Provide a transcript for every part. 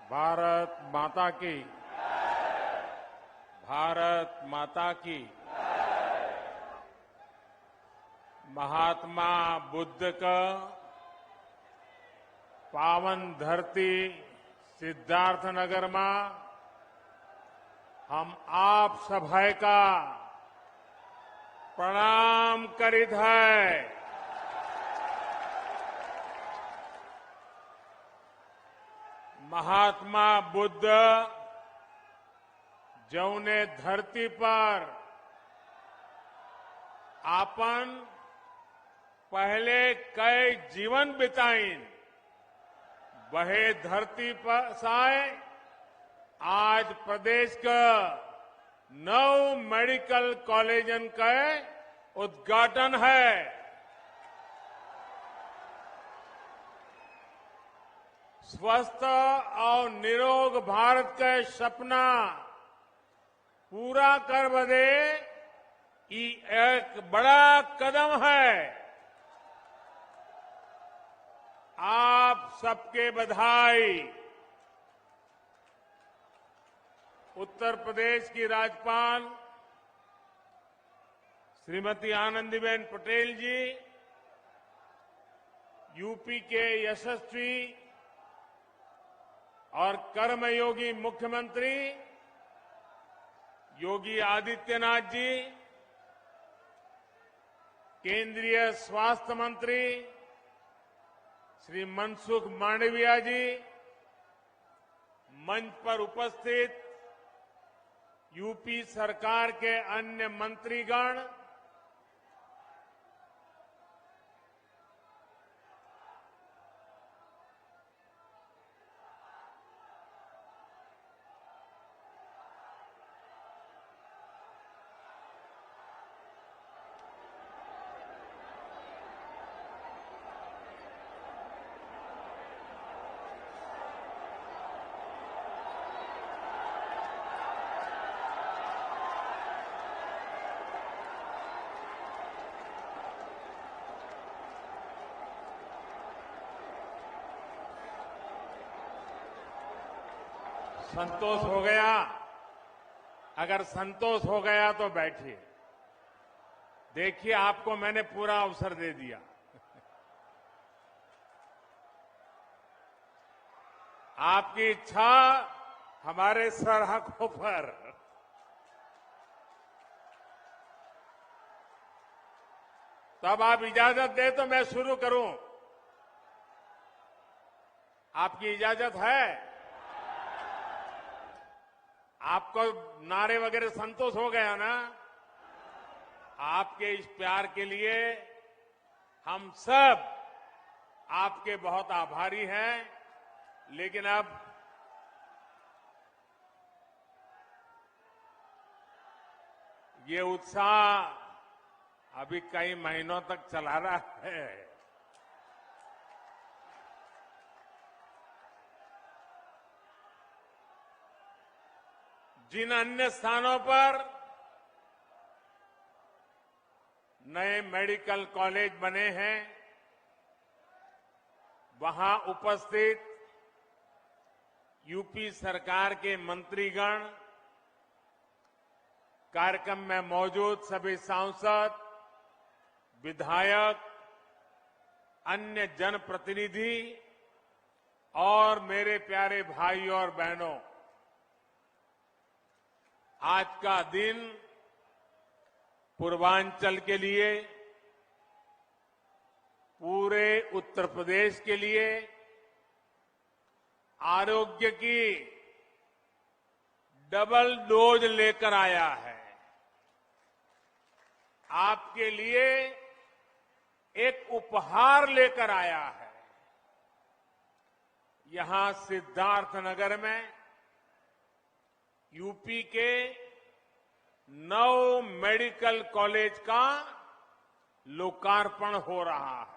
भारत माता की। भारत माता की। महात्मा बुद्ध का पावन धरती सिद्धार्थनगर में हम आप सभा का प्रणाम करीत है। महात्मा बुद्ध जौने धरती पर आपन पहले कई जीवन बिताइन वहे धरती पर साए आज प्रदेश का 9 मेडिकल कॉलेजन का उद्घाटन है। स्वस्थ और निरोग भारत का सपना पूरा कर बदे ये एक बड़ा कदम है। आप सबके बधाई। उत्तर प्रदेश की राज्यपाल श्रीमती आनंदीबेन पटेल जी, यूपी के यशस्वी और कर्मयोगी मुख्यमंत्री योगी आदित्यनाथ जी, केंद्रीय स्वास्थ्य मंत्री श्री मनसुख मांडविया जी, मंच पर उपस्थित यूपी सरकार के अन्य मंत्रीगण, संतोष हो गया? अगर संतोष हो गया तो बैठिए। देखिए, आपको मैंने पूरा अवसर दे दिया। आपकी इच्छा हमारे सरहदों पर। तब आप इजाजत दे तो मैं शुरू करूं। आपकी इजाजत है? आपको नारे वगैरह संतोष हो गया ना? आपके इस प्यार के लिए हम सब आपके बहुत आभारी हैं। लेकिन अब ये उत्साह अभी कई महीनों तक चला रहा है। जिन अन्य स्थानों पर नए मेडिकल कॉलेज बने हैं, वहां उपस्थित यूपी सरकार के मंत्रीगण, कार्यक्रम में मौजूद सभी सांसद, विधायक, अन्य जनप्रतिनिधि और मेरे प्यारे भाइयों और बहनों, आज का दिन पूर्वांचल के लिए, पूरे उत्तर प्रदेश के लिए आरोग्य की डबल डोज लेकर आया है। आपके लिए एक उपहार लेकर आया है। यहां सिद्धार्थनगर में यूपी के 9 मेडिकल कॉलेज का लोकार्पण हो रहा है।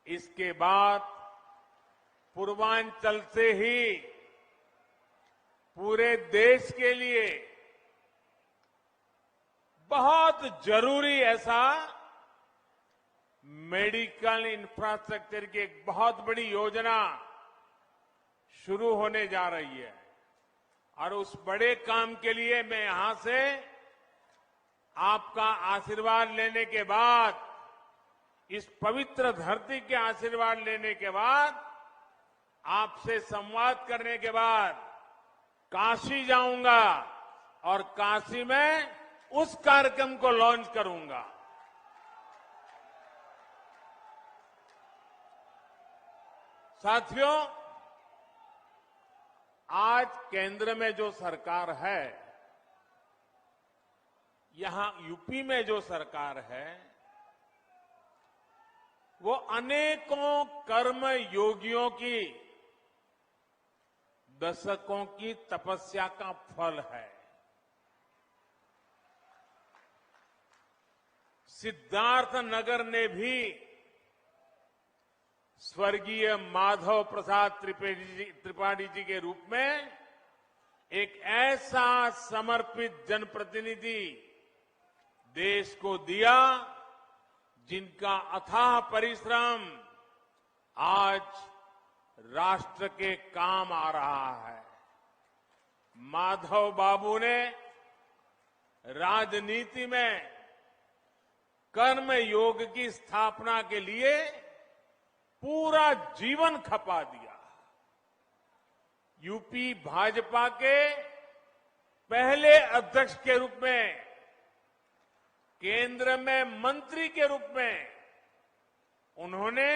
इसके बाद पूर्वांचल से ही पूरे देश के लिए बहुत जरूरी ऐसा मेडिकल इंफ्रास्ट्रक्चर की एक बहुत बड़ी योजना शुरू होने जा रही है और उस बड़े काम के लिए मैं यहां से आपका आशीर्वाद लेने के बाद, इस पवित्र धरती के आशीर्वाद लेने के बाद, आपसे संवाद करने के बाद काशी जाऊंगा और काशी में उस कार्यक्रम को लॉन्च करूंगा। साथियों, आज केंद्र में जो सरकार है, यहां यूपी में जो सरकार है, वो अनेकों कर्म योगियों की दशकों की तपस्या का फल है। सिद्धार्थ नगर ने भी स्वर्गीय माधव प्रसाद त्रिपाठी जी के रूप में एक ऐसा समर्पित जनप्रतिनिधि देश को दिया, जिनका अथाह परिश्रम आज राष्ट्र के काम आ रहा है। माधव बाबू ने राजनीति में कर्म योग की स्थापना के लिए पूरा जीवन खपा दिया। यूपी भाजपा के पहले अध्यक्ष के रूप में, केंद्र में मंत्री के रूप में उन्होंने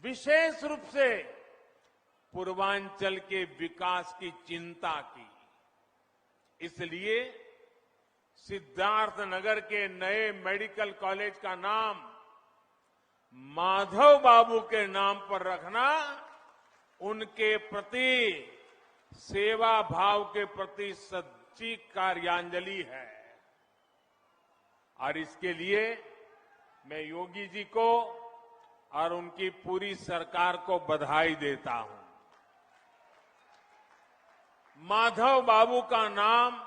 विशेष रूप से पूर्वांचल के विकास की चिंता की। इसलिए सिद्धार्थ नगर के नए मेडिकल कॉलेज का नाम माधव बाबू के नाम पर रखना उनके प्रति सेवा भाव के प्रति सच्ची कार्यांजलि है। और इसके लिए मैं योगी जी को और उनकी पूरी सरकार को बधाई देता हूं। माधव बाबू का नाम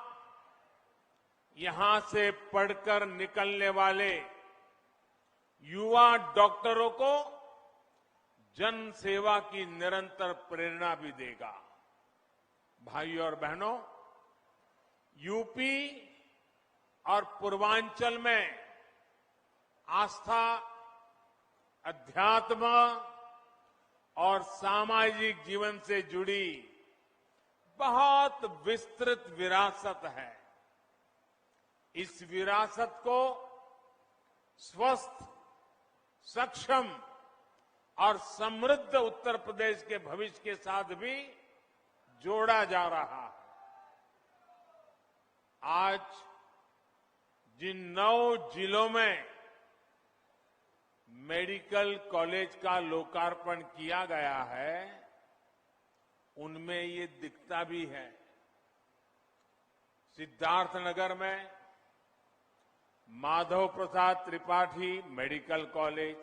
यहां से पढ़कर निकलने वाले युवा डॉक्टरों को जन सेवा की निरंतर प्रेरणा भी देगा। भाइयों और बहनों, यूपी और पूर्वांचल में आस्था, अध्यात्म और सामाजिक जीवन से जुड़ी बहुत विस्तृत विरासत है। इस विरासत को स्वस्थ, सक्षम और समृद्ध उत्तर प्रदेश के भविष्य के साथ भी जोड़ा जा रहा है। आज जिन 9 जिलों में मेडिकल कॉलेज का लोकार्पण किया गया है, उनमें ये दिखता भी है। सिद्धार्थनगर में माधव प्रसाद त्रिपाठी मेडिकल कॉलेज,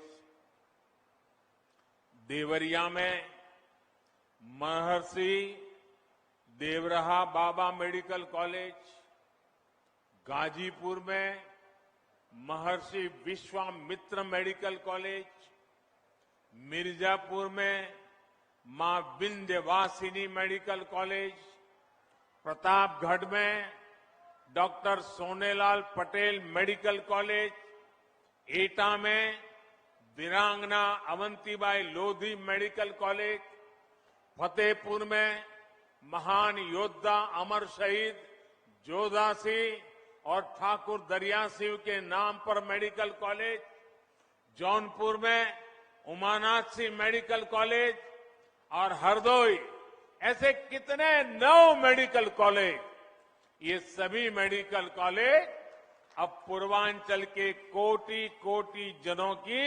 देवरिया में महर्षि देवरहा बाबा मेडिकल कॉलेज, गाजीपुर में महर्षि विश्वामित्र मेडिकल कॉलेज, मिर्जापुर में मां विंध्यवासिनी मेडिकल कॉलेज, प्रतापगढ़ में doctor Sonelal Patel medical college, एटा में वीरांगना अवंतीबाई लोधी मेडिकल कॉलेज, फतेहपुर में महान योद्धा अमर शहीद जोधा सिंह और ठाकुर दरिया सिंह के नाम पर मेडिकल कॉलेज, जौनपुर में उमानाथ सिंह मेडिकल कॉलेज और हरदोई, ऐसे कितने 9 मेडिकल कॉलेज। ये सभी मेडिकल कॉलेज अब पूर्वांचल के कोटि कोटि जनों की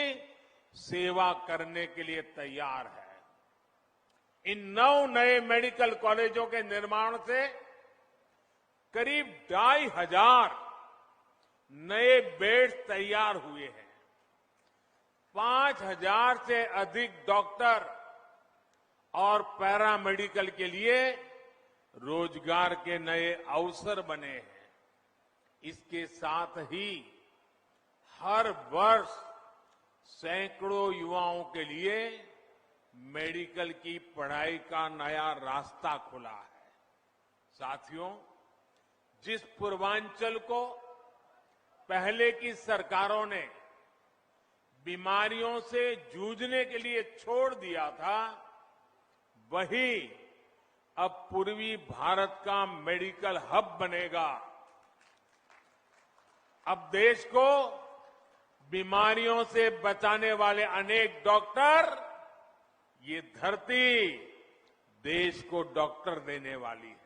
सेवा करने के लिए तैयार है। इन 9 नए मेडिकल कॉलेजों के निर्माण से करीब 2,500 नए बेड्स तैयार हुए हैं। 5,000 से अधिक डॉक्टर और पैरामेडिकल के लिए रोजगार के नए अवसर बने हैं। इसके साथ ही हर वर्ष सैकड़ों युवाओं के लिए मेडिकल की पढ़ाई का नया रास्ता खुला है। साथियों, जिस पूर्वांचल को पहले की सरकारों ने बीमारियों से जूझने के लिए छोड़ दिया था, वही अब पूर्वी भारत का मेडिकल हब बनेगा। अब देश को बीमारियों से बचाने वाले अनेक डॉक्टर, ये धरती देश को डॉक्टर देने वाली है।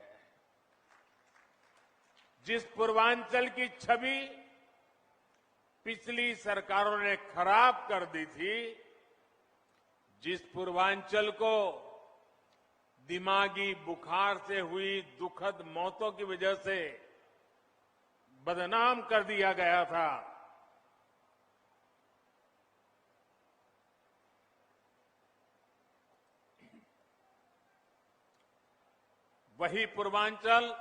जिस पूर्वांचल की छवि पिछली सरकारों ने खराब कर दी थी, जिस पूर्वांचल को दिमागी बुखार से हुई दुखद मौतों की वजह से बदनाम कर दिया गया था, वही पूर्वांचल,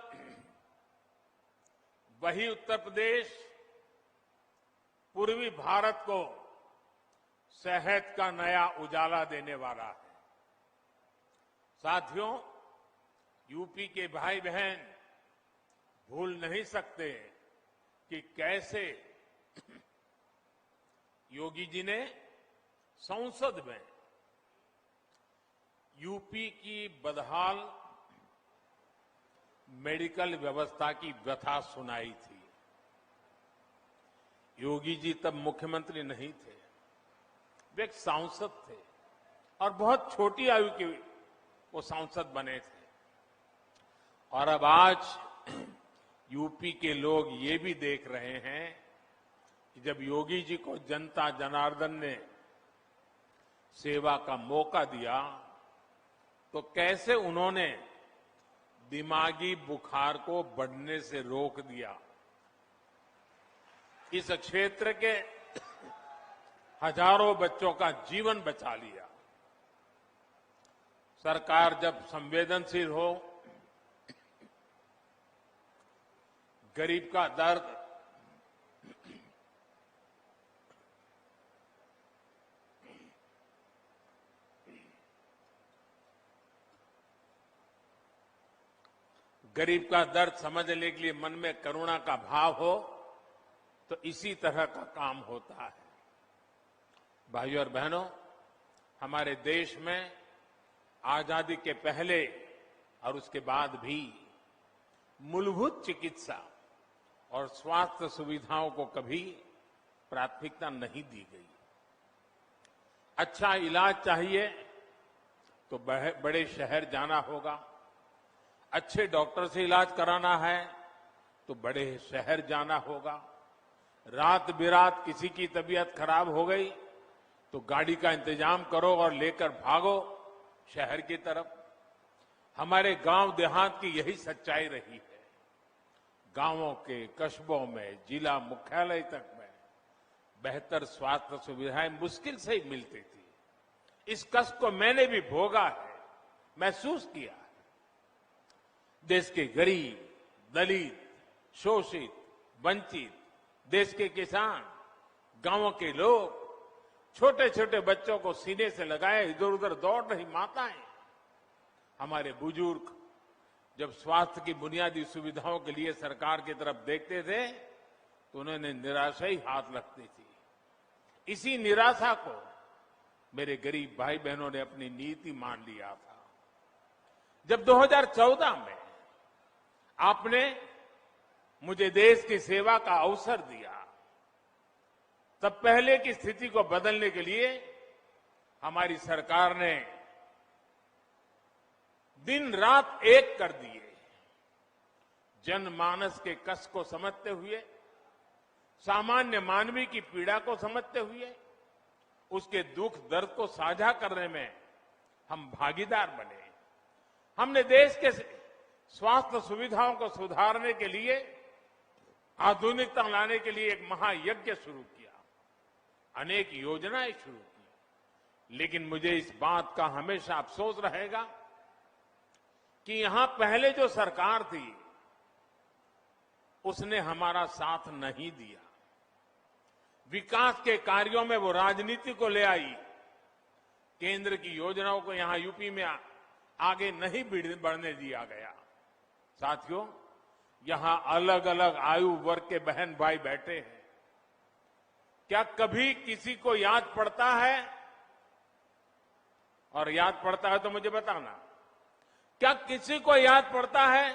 वही उत्तर प्रदेश पूर्वी भारत को सेहत का नया उजाला देने वाला है। साथियों, यूपी के भाई बहन भूल नहीं सकते कि कैसे योगी जी ने संसद में यूपी की बदहाल मेडिकल व्यवस्था की व्यथा सुनाई थी। योगी जी तब मुख्यमंत्री नहीं थे, वे एक सांसद थे और बहुत छोटी आयु के वो सांसद बने थे। और अब आज यूपी के लोग ये भी देख रहे हैं कि जब योगी जी को जनता जनार्दन ने सेवा का मौका दिया, तो कैसे उन्होंने दिमागी बुखार को बढ़ने से रोक दिया। इस क्षेत्र के हजारों बच्चों का जीवन बचा लिया। सरकार जब संवेदनशील हो, गरीब का दर्द समझने के लिए मन में करुणा का भाव हो, तो इसी तरह का काम होता है। भाइयों और बहनों, हमारे देश में आजादी के पहले और उसके बाद भी मूलभूत चिकित्सा और स्वास्थ्य सुविधाओं को कभी प्राथमिकता नहीं दी गई। अच्छा इलाज चाहिए तो बड़े शहर जाना होगा, अच्छे डॉक्टर से इलाज कराना है तो बड़े शहर जाना होगा। रात बिरात किसी की तबीयत खराब हो गई तो गाड़ी का इंतजाम करो और लेकर भागो शहर की तरफ। हमारे गांव देहात की यही सच्चाई रही है। गांवों के कस्बों में जिला मुख्यालय तक में बेहतर स्वास्थ्य सुविधाएं मुश्किल से ही मिलती थी। इस कष्ट को मैंने भी भोगा है, महसूस किया है। देश के गरीब, दलित, शोषित, वंचित, देश के किसान, गांवों के लोग, छोटे छोटे बच्चों को सीने से लगाए इधर उधर दौड़ रही माताएं, हमारे बुजुर्ग जब स्वास्थ्य की बुनियादी सुविधाओं के लिए सरकार की तरफ देखते थे तो उन्हें निराशा ही हाथ लगती थी। इसी निराशा को मेरे गरीब भाई बहनों ने अपनी नीति मान लिया था। जब 2014 में आपने मुझे देश की सेवा का अवसर दिया, तब पहले की स्थिति को बदलने के लिए हमारी सरकार ने दिन रात एक कर दिए। जनमानस के कष्ट को समझते हुए, सामान्य मानवी की पीड़ा को समझते हुए, उसके दुख दर्द को साझा करने में हम भागीदार बने। हमने देश के स्वास्थ्य सुविधाओं को सुधारने के लिए, आधुनिकता लाने के लिए एक महायज्ञ शुरू किया, अनेक योजनाएं शुरू की। लेकिन मुझे इस बात का हमेशा अफसोस रहेगा कि यहां पहले जो सरकार थी उसने हमारा साथ नहीं दिया। विकास के कार्यों में वो राजनीति को ले आई, केंद्र की योजनाओं को यहां यूपी में आगे नहीं बढ़ने दिया गया। साथियों, यहां अलग अलग आयु वर्ग के बहन भाई बैठे हैं। क्या कभी किसी को याद पड़ता है, और याद पड़ता है तो मुझे बताना, क्या किसी को याद पड़ता है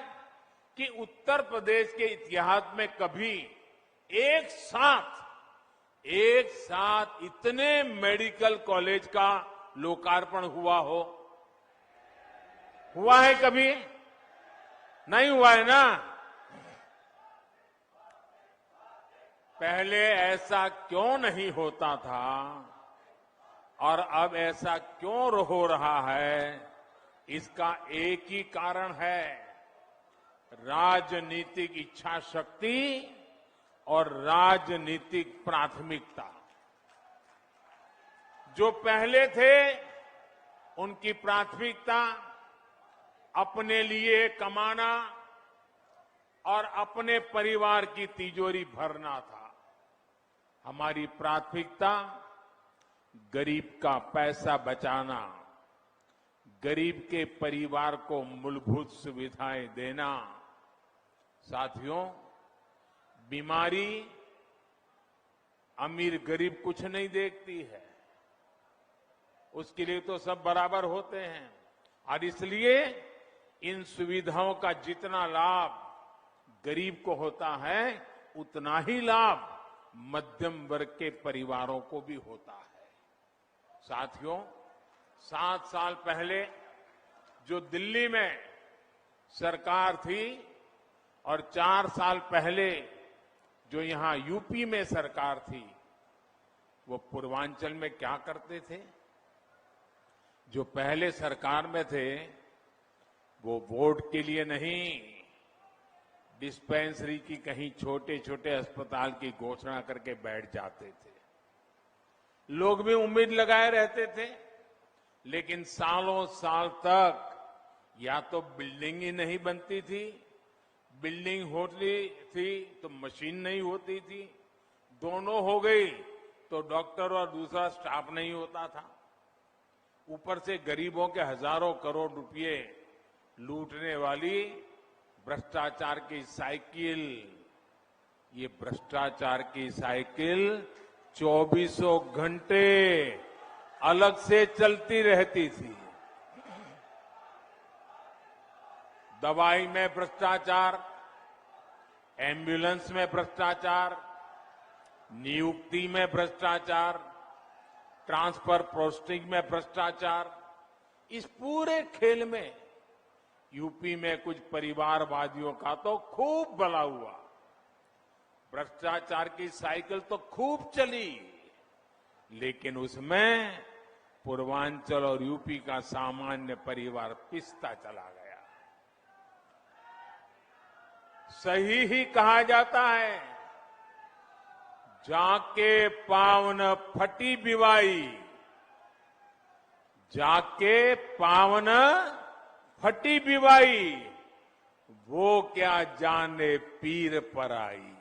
कि उत्तर प्रदेश के इतिहास में कभी एक साथ इतने मेडिकल कॉलेज का लोकार्पण हुआ हो? हुआ है कभी? नहीं हुआ है ना। पहले ऐसा क्यों नहीं होता था और अब ऐसा क्यों हो रहा है? इसका एक ही कारण है, राजनीतिक इच्छा शक्ति और राजनीतिक प्राथमिकता। जो पहले थे उनकी प्राथमिकता अपने लिए कमाना और अपने परिवार की तिजोरी भरना था। हमारी प्राथमिकता गरीब का पैसा बचाना, गरीब के परिवार को मूलभूत सुविधाएं देना। साथियों, बीमारी अमीर गरीब कुछ नहीं देखती है, उसके लिए तो सब बराबर होते हैं। और इसलिए इन सुविधाओं का जितना लाभ गरीब को होता है, उतना ही लाभ मध्यम वर्ग के परिवारों को भी होता है। साथियों, 7 साल पहले जो दिल्ली में सरकार थी और 4 साल पहले जो यहां यूपी में सरकार थी, वो पूर्वांचल में क्या करते थे? जो पहले सरकार में थे वो वोट के लिए नहीं, डिस्पेंसरी की कहीं छोटे छोटे अस्पताल की घोषणा करके बैठ जाते थे। लोग भी उम्मीद लगाए रहते थे, लेकिन सालों साल तक या तो बिल्डिंग ही नहीं बनती थी, बिल्डिंग होती थी तो मशीन नहीं होती थी, दोनों हो गई तो डॉक्टर और दूसरा स्टाफ नहीं होता था। ऊपर से गरीबों के हजारों करोड़ रुपए लूटने वाली भ्रष्टाचार की साइकिल, ये भ्रष्टाचार की साइकिल 24 घंटे अलग से चलती रहती थी। दवाई में भ्रष्टाचार, एम्बुलेंस में भ्रष्टाचार, नियुक्ति में भ्रष्टाचार, ट्रांसफर पोस्टिंग में भ्रष्टाचार। इस पूरे खेल में यूपी में कुछ परिवारवादियों का तो खूब भला हुआ। भ्रष्टाचार की साइकिल तो खूब चली, लेकिन उसमें पूर्वांचल और यूपी का सामान्य परिवार पिसता चला गया। सही ही कहा जाता है, जाके पावन फटी बिवाई, जाके पावन फटी बिवाई, वो क्या जाने पीर पर आई।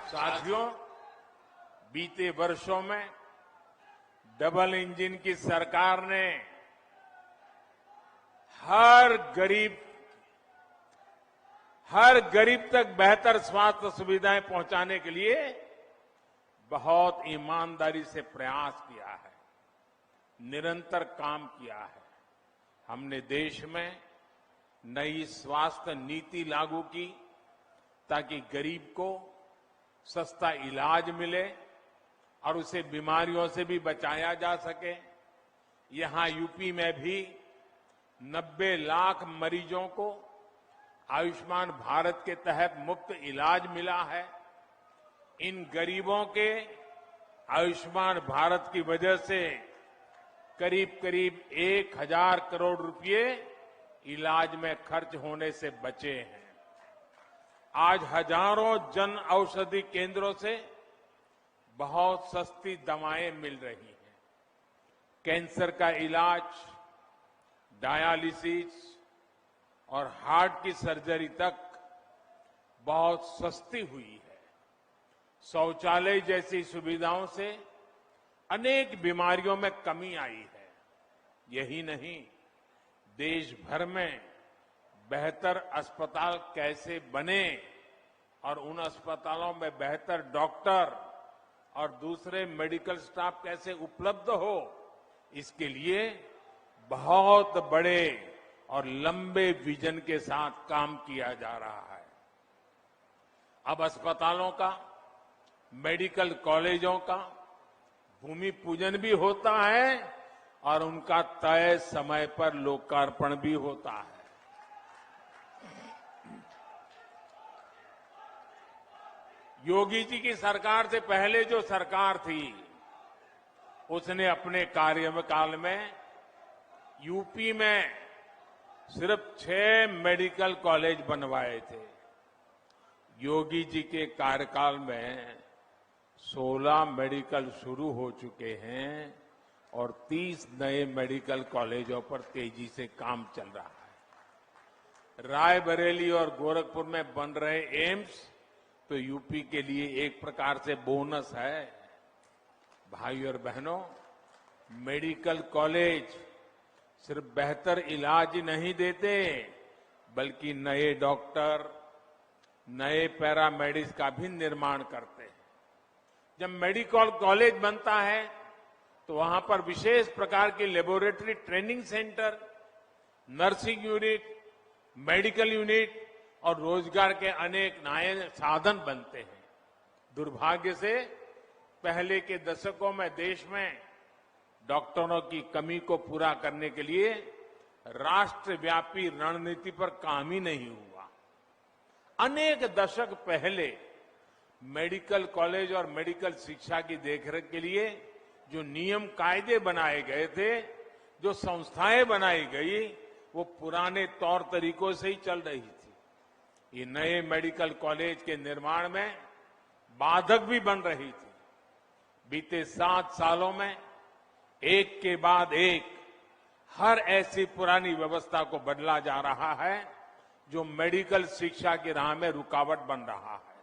साथियों, बीते वर्षों में डबल इंजन की सरकार ने हर गरीब तक बेहतर स्वास्थ्य सुविधाएं पहुंचाने के लिए बहुत ईमानदारी से प्रयास किया है, निरंतर काम किया है। हमने देश में नई स्वास्थ्य नीति लागू की ताकि गरीब को सस्ता इलाज मिले और उसे बीमारियों से भी बचाया जा सके। यहां यूपी में भी 90 लाख मरीजों को आयुष्मान भारत के तहत मुफ्त इलाज मिला है। इन गरीबों के आयुष्मान भारत की वजह से करीब करीब 1000 करोड़ रुपए इलाज में खर्च होने से बचे हैं। आज हजारों जन औषधि केंद्रों से बहुत सस्ती दवाएं मिल रही हैं। कैंसर का इलाज, डायलिसिस और हार्ट की सर्जरी तक बहुत सस्ती हुई है। शौचालय जैसी सुविधाओं से अनेक बीमारियों में कमी आई है। यही नहीं, देश भर में बेहतर अस्पताल कैसे बने और उन अस्पतालों में बेहतर डॉक्टर और दूसरे मेडिकल स्टाफ कैसे उपलब्ध हो, इसके लिए बहुत बड़े और लंबे विजन के साथ काम किया जा रहा है। अब अस्पतालों का, मेडिकल कॉलेजों का भूमि पूजन भी होता है और उनका तय समय पर लोकार्पण भी होता है। योगी जी की सरकार से पहले जो सरकार थी, उसने अपने कार्यकाल में यूपी में सिर्फ 6 मेडिकल कॉलेज बनवाए थे। योगी जी के कार्यकाल में 16 मेडिकल शुरू हो चुके हैं और 30 नए मेडिकल कॉलेजों पर तेजी से काम चल रहा है। रायबरेली और गोरखपुर में बन रहे एम्स तो यूपी के लिए एक प्रकार से बोनस है। भाई और बहनों, मेडिकल कॉलेज सिर्फ बेहतर इलाज ही नहीं देते, बल्कि नए डॉक्टर, नए पैरामेडिक्स का भी निर्माण करते हैं। जब मेडिकल कॉलेज बनता है तो वहां पर विशेष प्रकार की laboratory training centre, nursing unit, medical unit और रोजगार के अनेक नए साधन बनते हैं। दुर्भाग्य से पहले के दशकों में देश में डॉक्टरों की कमी को पूरा करने के लिए राष्ट्रव्यापी रणनीति पर काम ही नहीं हुआ। अनेक दशक पहले मेडिकल कॉलेज और मेडिकल शिक्षा की देखरेख के लिए जो नियम कायदे बनाए गए थे, जो संस्थाएं बनाई गई, वो पुराने तौर तरीकों से ही चल रही थी। ये नए मेडिकल कॉलेज के निर्माण में बाधक भी बन रही थी। बीते 7 सालों में एक के बाद एक हर ऐसी पुरानी व्यवस्था को बदला जा रहा है जो मेडिकल शिक्षा की राह में रुकावट बन रहा है।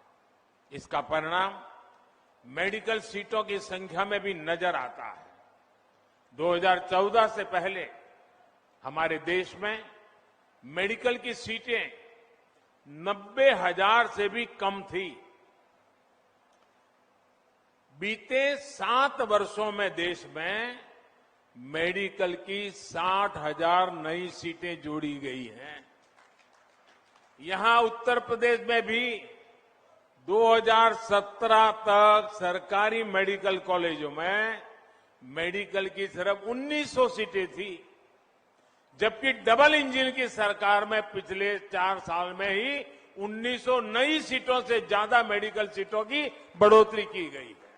इसका परिणाम मेडिकल सीटों की संख्या में भी नजर आता है। 2014 से पहले हमारे देश में मेडिकल की सीटें 90,000 से भी कम थी। बीते 7 वर्षों में देश में मेडिकल की 60,000 नई सीटें जोड़ी गई हैं। यहां उत्तर प्रदेश में भी 2017 तक सरकारी मेडिकल कॉलेजों में मेडिकल की सिर्फ 1900 सीटें थी, जबकि डबल इंजन की सरकार में पिछले 4 साल में ही 1900 नई सीटों से ज्यादा मेडिकल सीटों की बढ़ोतरी की गई है।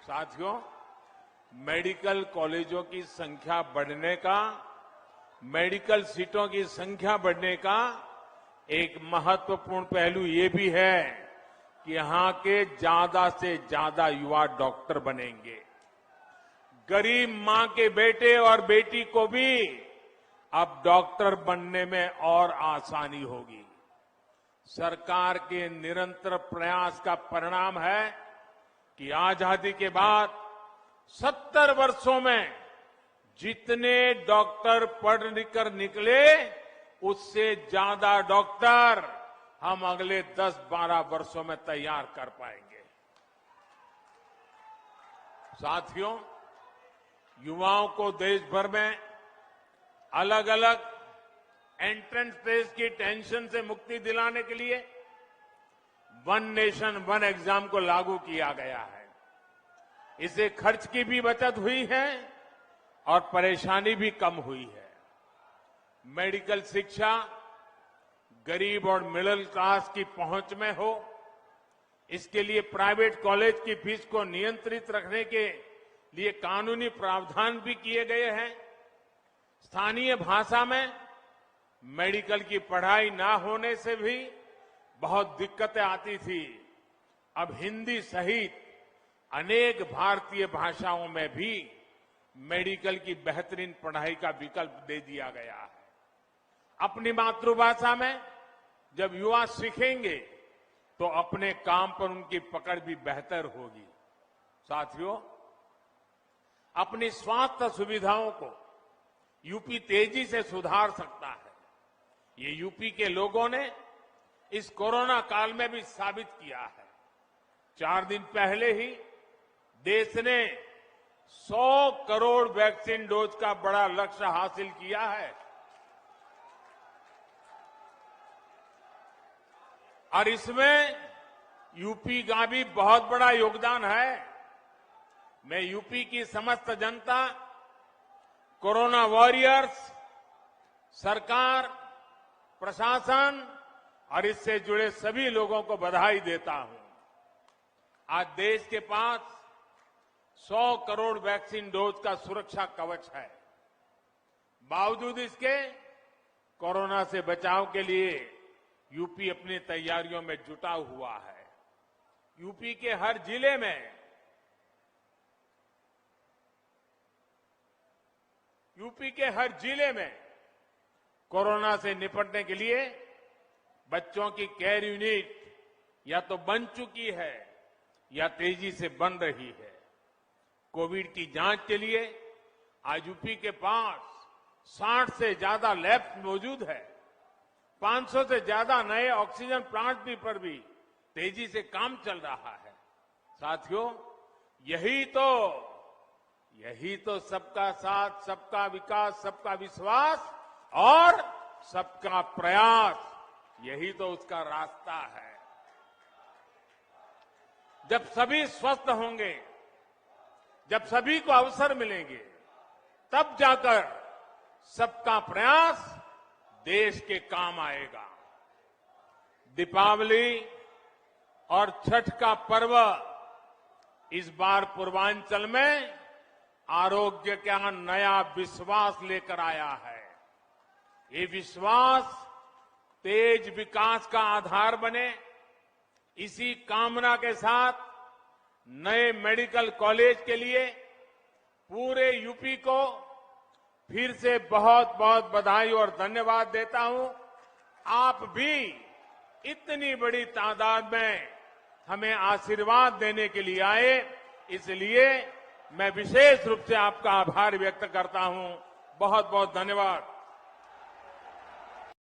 साथियों, मेडिकल कॉलेजों की संख्या बढ़ने का, मेडिकल सीटों की संख्या बढ़ने का एक महत्वपूर्ण पहलू ये भी है कि यहां के ज्यादा से ज्यादा युवा डॉक्टर बनेंगे। गरीब मां के बेटे और बेटी को भी अब डॉक्टर बनने में और आसानी होगी। सरकार के निरंतर प्रयास का परिणाम है कि आजादी के बाद 70 वर्षों में जितने डॉक्टर पढ़ लिख कर निकले, उससे ज्यादा डॉक्टर हम अगले 10-12 वर्षों में तैयार कर पाएंगे। साथियों, युवाओं को देश भर में अलग अलग एंट्रेंस टेस्ट की टेंशन से मुक्ति दिलाने के लिए वन नेशन वन एग्जाम को लागू किया गया है। इससे खर्च की भी बचत हुई है और परेशानी भी कम हुई है। मेडिकल शिक्षा गरीब और मिडिल क्लास की पहुंच में हो, इसके लिए प्राइवेट कॉलेज की फीस को नियंत्रित रखने के लिए कानूनी प्रावधान भी किए गए हैं। स्थानीय भाषा में मेडिकल की पढ़ाई ना होने से भी बहुत दिक्कतें आती थी। अब हिंदी सहित अनेक भारतीय भाषाओं में भी मेडिकल की बेहतरीन पढ़ाई का विकल्प दे दिया गया है। अपनी मातृभाषा में जब युवा सीखेंगे तो अपने काम पर उनकी पकड़ भी बेहतर होगी। साथियों, अपनी स्वास्थ्य सुविधाओं को यूपी तेजी से सुधार सकता है। ये यूपी के लोगों ने इस कोरोना काल में भी साबित किया है। 4 दिन पहले ही देश ने 100 करोड़ वैक्सीन डोज का बड़ा लक्ष्य हासिल किया है और इसमें यूपी का भी बहुत बड़ा योगदान है। मैं यूपी की समस्त जनता, कोरोना वॉरियर्स, सरकार, प्रशासन और इससे जुड़े सभी लोगों को बधाई देता हूं। आज देश के पास 100 करोड़ वैक्सीन डोज का सुरक्षा कवच है। बावजूद इसके कोरोना से बचाव के लिए यूपी अपनी तैयारियों में जुटा हुआ है। यूपी के हर जिले में कोरोना से निपटने के लिए बच्चों की केयर यूनिट या तो बन चुकी है या तेजी से बन रही है। कोविड की जांच के लिए आज यूपी के पास 60 से ज्यादा लैब्स मौजूद है। 500 से ज्यादा नए ऑक्सीजन प्लांट पर भी तेजी से काम चल रहा है। साथियों, यही तो सबका साथ, सबका विकास, सबका विश्वास और सबका प्रयास, यही तो उसका रास्ता है। जब सभी स्वस्थ होंगे, जब सभी को अवसर मिलेंगे, तब जाकर सबका प्रयास देश के काम आएगा। दीपावली और छठ का पर्व इस बार पूर्वांचल में आरोग्य का नया विश्वास लेकर आया है। ये विश्वास तेज विकास का आधार बने, इसी कामना के साथ नए मेडिकल कॉलेज के लिए पूरे यूपी को फिर से बहुत बहुत बधाई और धन्यवाद देता हूं। आप भी इतनी बड़ी तादाद में हमें आशीर्वाद देने के लिए आए, इसलिए मैं विशेष रूप से आपका आभार व्यक्त करता हूं। बहुत बहुत धन्यवाद।